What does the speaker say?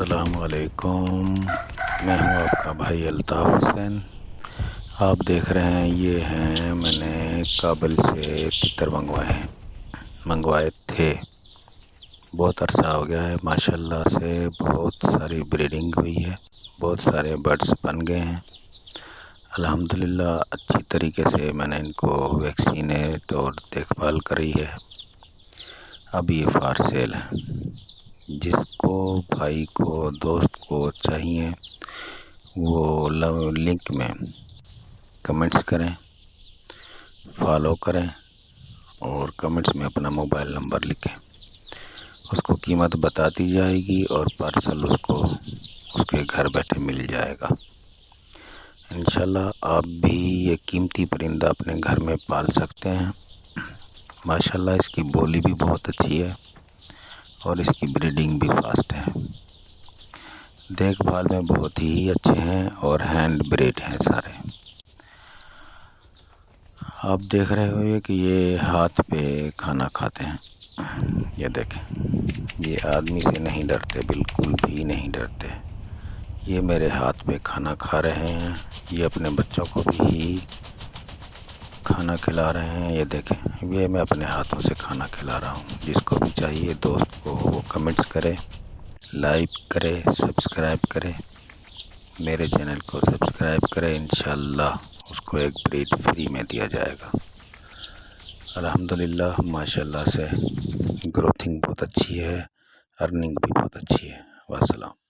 السلام علیکم، میں ہوں آپ کا بھائی الطاف حسین۔ آپ دیکھ رہے ہیں یہ ہیں میں نے کابل سے تتر منگوائے تھے۔ بہت عرصہ ہو گیا ہے، ماشاءاللہ سے بہت ساری بریڈنگ ہوئی ہے، بہت سارے برڈس بن گئے ہیں الحمدللہ۔ اچھی طریقے سے میں نے ان کو ویکسینیٹ اور دیکھ بھال کری ہے۔ اب یہ فار سیل ہے، جس کو بھائی کو دوست کو چاہیے وہ لنک میں کمنٹس کریں، فالو کریں اور کمنٹس میں اپنا موبائل نمبر لکھیں۔ اس کو قیمت بتا دی جائے گی اور پارسل اس کے گھر بیٹھے مل جائے گا انشاءاللہ۔ آپ بھی یہ قیمتی پرندہ اپنے گھر میں پال سکتے ہیں۔ ماشاءاللہ اس کی بولی بھی بہت اچھی ہے اور اس کی بریڈنگ بھی فاسٹ ہے، دیکھ بھال میں بہت ہی اچھے ہیں اور ہینڈ بریڈ ہیں سارے۔ آپ دیکھ رہے ہو کہ یہ ہاتھ پہ کھانا کھاتے ہیں، یہ دیکھیں، یہ آدمی سے نہیں ڈرتے، بالکل بھی نہیں ڈرتے۔ یہ میرے ہاتھ پہ کھانا کھا رہے ہیں، یہ اپنے بچوں کو بھی کھانا کھلا رہے ہیں۔ یہ دیکھیں، یہ میں اپنے ہاتھوں سے کھانا کھلا رہا ہوں۔ جس کو بھی چاہیے دوست کو وہ کمنٹس کرے، لائک کرے، سبسکرائب کرے، میرے چینل کو سبسکرائب کرے، انشاءاللہ اس کو ایک بریڈ فری میں دیا جائے گا الحمدللہ۔ ماشاءاللہ سے گروتھنگ بہت اچھی ہے، ارننگ بھی بہت اچھی ہے۔ والسلام۔